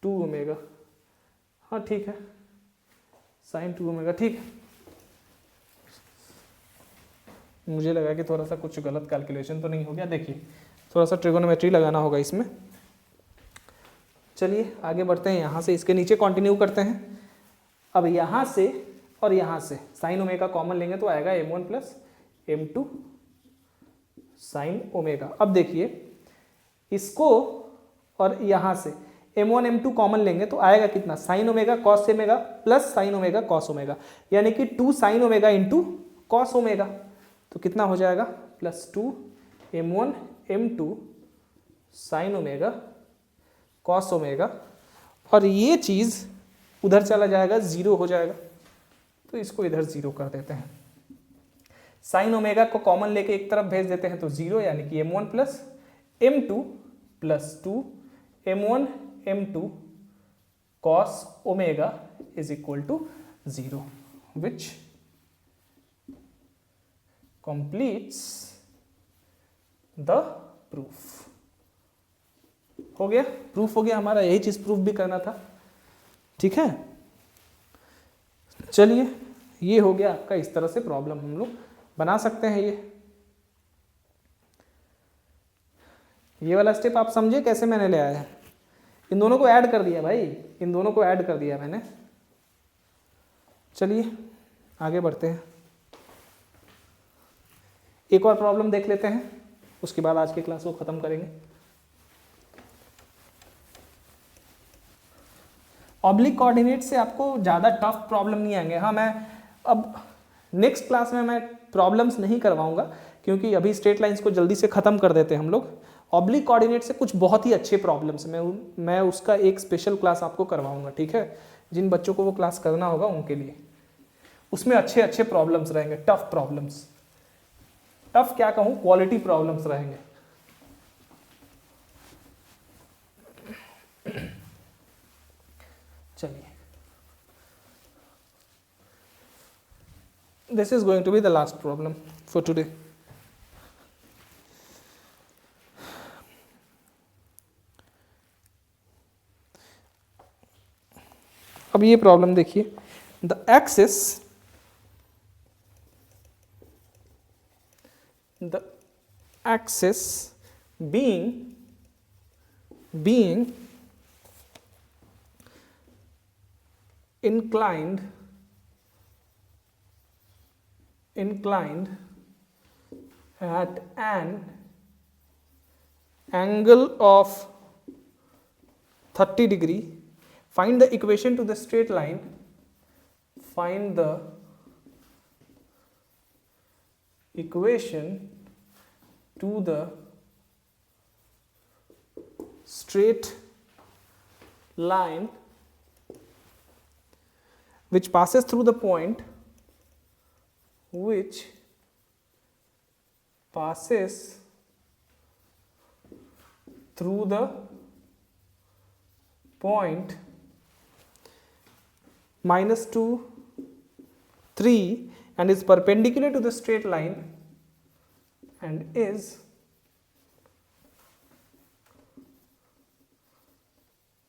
2 omega, हाँ ठीक है, साइन 2 ओमेगा, ठीक है। मुझे लगा कि थोड़ा सा कुछ गलत कैलकुलेशन तो नहीं हो गया, देखिए थोड़ा सा ट्रिगोनोमेट्री लगाना होगा इसमें। चलिए आगे बढ़ते हैं, यहाँ से इसके नीचे कंटिन्यू करते हैं। अब यहाँ से और यहाँ से साइन ओमेगा कॉमन लेंगे तो आएगा m1 plus m2 sine omega. अब देखिए इसको और यहाँ से m1 m2 कॉमन लेंगे तो आएगा कितना, sign omega cos omega plus sign omega cos omega, यानी कि 2 sign omega into cos omega, तो कितना हो जाएगा plus 2 m1 m2 sine omega cos omega, और ये चीज़ उधर चला जाएगा, 0 हो जाएगा, तो इसको इधर 0 कर देते हैं। साइन ओमेगा को कॉमन लेके एक तरफ भेज देते हैं तो 0, यानी कि m1 plus m2 plus 2 m1 m2 cos omega is equal to 0, which completes the proof। हो गया, प्रूफ हो गया हमारा, यही चीज प्रूफ भी करना था, ठीक है। चलिए ये हो गया आपका, इस तरह से प्रॉब्लम हम लोग बना सकते हैं। ये वाला स्टेप आप समझे कैसे मैंने ले आया है, इन दोनों को ऐड कर दिया भाई, इन दोनों को ऐड कर दिया मैंने। चलिए आगे बढ़ते हैं, एक और प्रॉब्लम देख लेते हैं, उसके बाद आज की क्लास को खत्म करेंगे। ऑब्लिक कोऑर्डिनेट से आपको ज़्यादा टफ प्रॉब्लम नहीं आएंगे। हाँ, मैं अब नेक्स्ट क्लास में मैं प्रॉब्लम्स नहीं करवाऊंगा, क्योंकि अभी स्ट्रेट लाइंस को जल्दी से ख़त्म कर देते हैं हम लोग। ऑब्लिक कोऑर्डिनेट से कुछ बहुत ही अच्छे प्रॉब्लम्स मैं उसका एक स्पेशल क्लास आपको करवाऊंगा, ठीक है। जिन बच्चों को वो क्लास करना होगा उनके लिए उसमें अच्छे अच्छे प्रॉब्लम्स रहेंगे, टफ प्रॉब्लम्स, टफ क्या कहूँ, क्वालिटी प्रॉब्लम्स रहेंगे। चलिए, this is going to be the last problem for today। अब ये प्रॉब्लम देखिए, the axis being inclined at an angle of 30 degree, find the equation to the straight line, find the equation to the straight line which passes through the point -2, 3 and is perpendicular to the straight line and is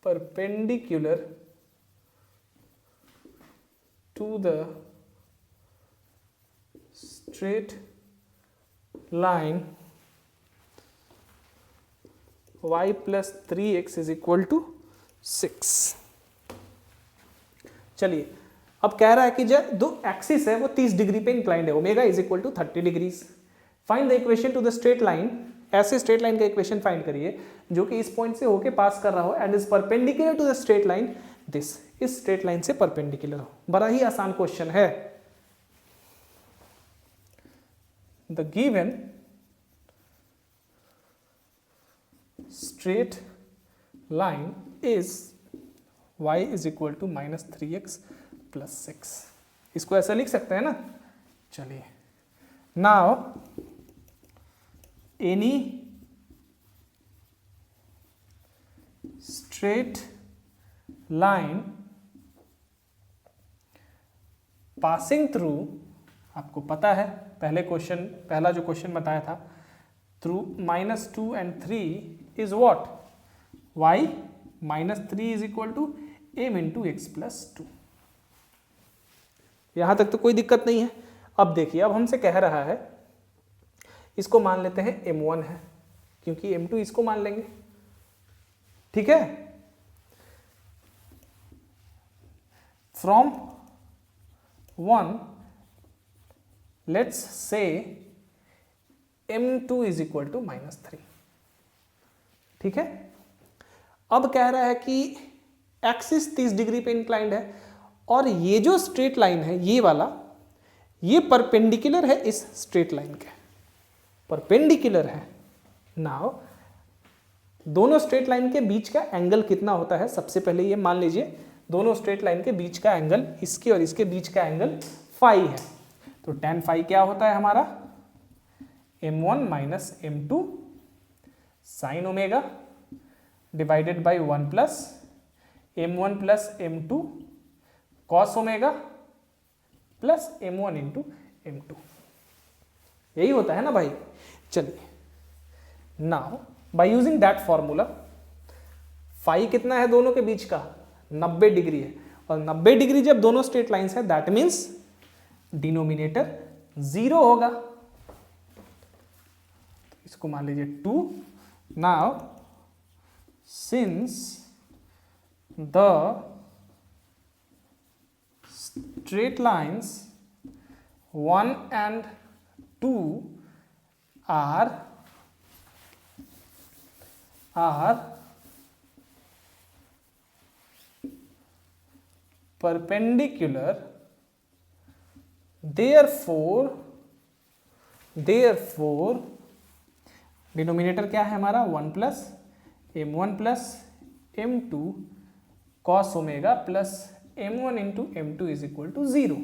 perpendicular to the straight line y plus 3x is equal to 6। चलिए अब कह रहा है कि जो दो axis है वो 30 डिग्री पे इंक्लाइंड है, omega is equal to 30 degrees. Find the equation to the straight line, ऐसे स्ट्रेट लाइन का इक्वेशन फाइंड करिए जो कि इस पॉइंट से होके पास कर रहा हो and is perpendicular to the straight line this, इस स्ट्रेट लाइन से परपेंडिकुलर हो। बड़ा ही आसान क्वेश्चन है। The given straight line is y is equal to -3x plus 6। इसको ऐसा लिख सकते हैं ना। चलिए now any straight line passing through, आपको पता है पहला जो क्वेश्चन बताया था, through -2 and 3 is what, y -3 is equal to m into x plus 2। यहां तक तो कोई दिक्कत नहीं है। अब देखिए, अब हमसे कह रहा है, इसको मान लेते हैं m1 है क्योंकि m2 इसको मान लेंगे, ठीक है। From 1 let's say m2 is equal to -3, ठीक है। अब कह रहा है कि एक्सिस 30 डिग्री पे इंक्लाइंड है और ये जो स्ट्रेट लाइन है ये वाला, ये परपेंडिकुलर है इस स्ट्रेट लाइन के, परपेंडिकुलर है। नाउ दोनों स्ट्रेट लाइन के बीच का एंगल कितना होता है, सबसे पहले ये मान लीजिए दोनों स्ट्रेट लाइन के बीच का एंगल, इसके और इसके बीच का एंगल फाई है। तो tan फाई क्या होता है हमारा, m1 minus m2 sine omega divided by 1 plus m1 plus m2 cos omega plus m1 into m2। यही होता है ना भाई। चलिए now by using that formula, phi कितना है दोनों के बीच का, 90 डिग्री है, और 90 डिग्री जब दोनों स्ट्रेट लाइंस है दैट मीन्स डिनोमिनेटर 0 होगा। इसको मान लीजिए 2। Now since the straight lines 1 and 2 are perpendicular, therefore denominator क्या है हमारा, 1 plus m1 plus m2 cos omega plus m1 into m2 is equal to 0।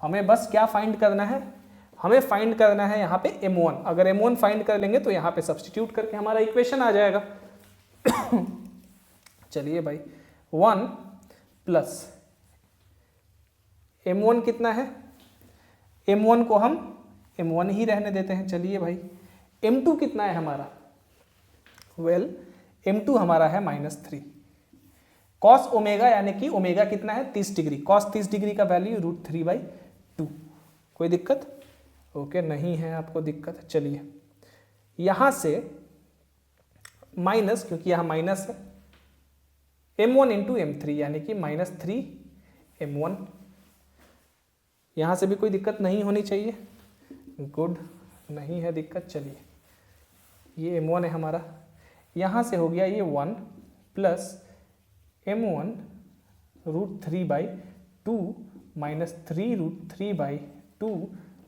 हमें बस क्या फाइंड करना है, हमें फाइंड करना है यहाँ पे m1। अगर m1 फाइंड कर लेंगे तो यहाँ पे सब्स्टिट्यूट करके हमारा इक्वेशन आ जाएगा। चलिए भाई 1 प्लस m1 कितना है, m1 को हम m1 ही रहने देते हैं। चलिए भाई m2 कितना है हमारा, m2 हमारा है -3 कॉस ओमेगा, यानी कि ओमेगा कितना है 30 डिग्री, कॉस 30 डिग्री का वैल्यू √3/2। कोई दिक्कत ओके नहीं है आपको दिक्कत। चलिए यहां से माइनस, क्योंकि यहां माइनस है, m1 इंटू m3 यानी कि -3m1। यहां से भी कोई दिक्कत नहीं होनी चाहिए, गुड, नहीं है दिक्कत। चलिए ये m1 है हमारा, यहां से हो गया ये 1 plus m1 √3/2 -3√3/2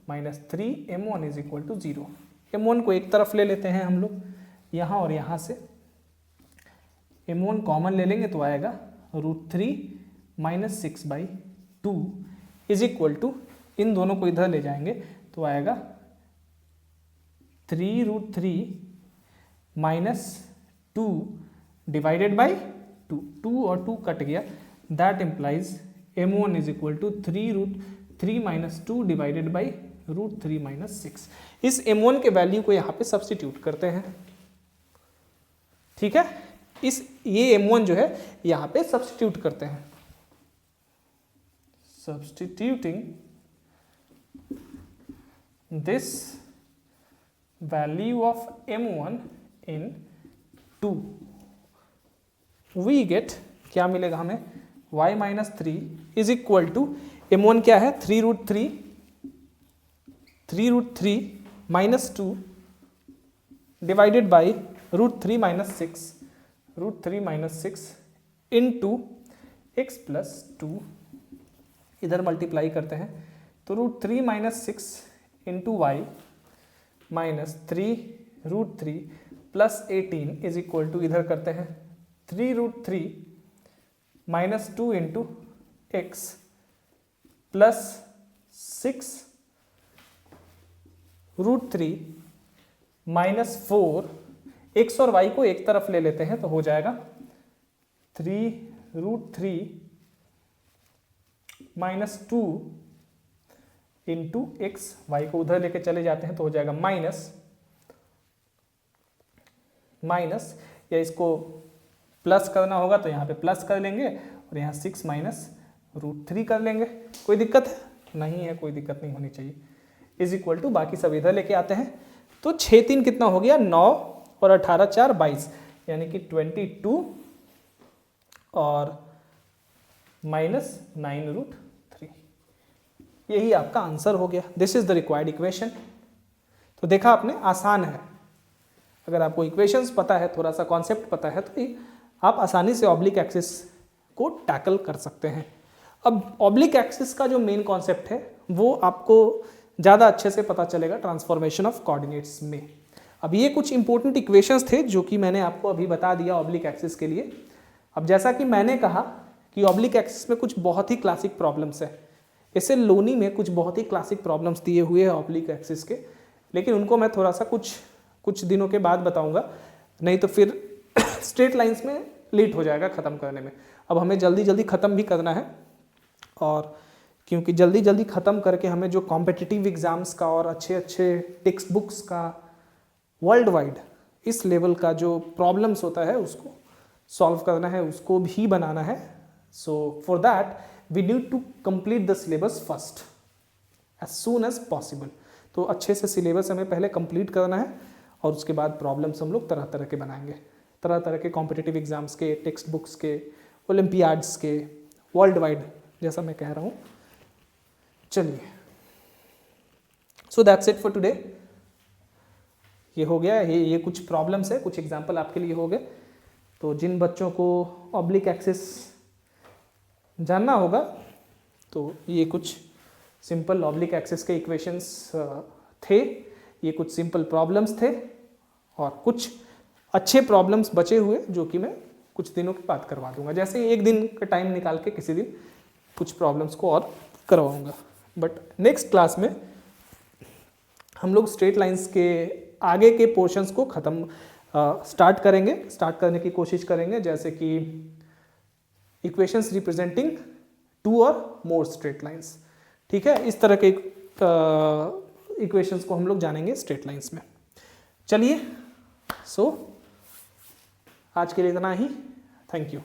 -3m1 is equal to 0। m1 को एक तरफ ले लेते हैं हम लोग यहाँ और यहाँ से, m1 कॉमन ले लेंगे तो आएगा √3 माइनस 6/2 इज इक्वल टू, इन दोनों को इधर ले जाएंगे तो आएगा 3√3 माइनस 2 डिवाइडेड बाई 2, 2 और 2 कट गया, that implies m1 is equal to 3√3 minus 2 divided by √3 minus 6। इस m1 के वैल्यू को यहाँ पे सब्स्टिट्यूट करते हैं, ठीक है, ये m1 जो है यहाँ पे सब्स्टिट्यूट करते हैं, substituting this value of m1 in 2 we get, क्या मिलेगा हमें, y minus 3 is equal to m1 क्या है 3√3 minus 2 divided by √3 minus 6 into x plus 2, इधर मल्टीप्लाई करते हैं तो √3 minus 6 into y minus 3√3 plus 18 is equal to, इधर करते हैं 3√3 minus 2 into x plus 6√3 minus 4, x और वाई को एक तरफ ले लेते हैं तो हो जाएगा 3√3 माइनस 2 इंटू एक्स, वाई को उधर लेके चले जाते हैं तो हो जाएगा माइनस, या इसको प्लस करना होगा तो यहाँ पे प्लस कर लेंगे और यहाँ 6 माइनस √3 कर लेंगे। कोई दिक्कत है? नहीं है, कोई दिक्कत नहीं होनी चाहिए। इज इक्वल टू, बाकी सब इधर लेके आते हैं तो 6×3 कितना हो गया 9 और 18×4 22, यानी कि 22 और माइनस 9√3, यही आपका आंसर हो गया। This is the required equation. तो देखा आपने, आसान है। अगर आपको इक्वेशंस पता है, थोड़ा सा कॉन्सेप्ट पता है, तो आप आसानी से ऑब्लिक एक्सिस को टैकल कर सकते हैं। अब ऑब्लिक एक्सिस का जो मेन कॉन्सेप्ट है वो आपको ज़्यादा अच्छे से पता चलेगा ट्रांसफॉर्मेशन ऑफ कोऑर्डिनेट्स में। अब ये कुछ इंपॉर्टेंट इक्वेशंस थे जो कि मैंने आपको अभी बता दिया ऑब्लिक एक्सिस के लिए। अब जैसा कि मैंने कहा कि ऑब्लिक एक्सिस में कुछ बहुत ही क्लासिक प्रॉब्लम्स है, इससे लोनी में कुछ बहुत ही क्लासिक प्रॉब्लम्स दिए हुए हैं ऑब्लिक एक्सिस के, लेकिन उनको मैं थोड़ा सा कुछ दिनों के बाद बताऊंगा, नहीं तो फिर स्ट्रेट लाइंस में लेट हो जाएगा ख़त्म करने में। अब हमें जल्दी जल्दी ख़त्म भी करना है, और क्योंकि जल्दी जल्दी ख़त्म करके हमें जो कॉम्पिटिटिव एग्ज़ाम्स का और अच्छे अच्छे टेक्स्ट बुक्स का वर्ल्ड वाइड इस लेवल का जो प्रॉब्लम्स होता है उसको सॉल्व करना है, उसको भी बनाना है। So for that we need to complete the syllabus first as soon as possible. तो अच्छे से सिलेबस हमें पहले कंप्लीट करना है और उसके बाद प्रॉब्लम्स हम लोग तरह तरह के बनाएंगे, तरह तरह के कॉम्पिटिटिव एग्ज़ाम्स के, टेक्स्ट बुक्स के, ओलंपियाड्स के, वर्ल्ड वाइड, जैसा मैं कह रहा हूँ। चलिए, so that's it for today. ये हो गया, ये कुछ प्रॉब्लम्स है, कुछ एग्जाम्पल आपके लिए हो गए। तो जिन बच्चों को ऑब्लिक एक्सिस जानना होगा तो ये कुछ सिंपल ऑब्लिक एक्सिस के इक्वेशंस थे, ये कुछ सिंपल प्रॉब्लम्स थे, और कुछ अच्छे प्रॉब्लम्स बचे हुए जो कि मैं कुछ दिनों के बाद करवा दूंगा। जैसे एक दिन का टाइम निकाल के किसी दिन कुछ प्रॉब्लम्स को और करवाऊंगा। बट नेक्स्ट क्लास में हम लोग स्ट्रेट लाइंस के आगे के पोर्शंस को स्टार्ट करने की कोशिश करेंगे, जैसे कि इक्वेशंस रिप्रेजेंटिंग 2 और मोर स्ट्रेट लाइंस। ठीक है, इस तरह के इक्वेशंस को हम लोग जानेंगे स्ट्रेट लाइंस में। चलिए, सो आज के लिए इतना ही। Thank you.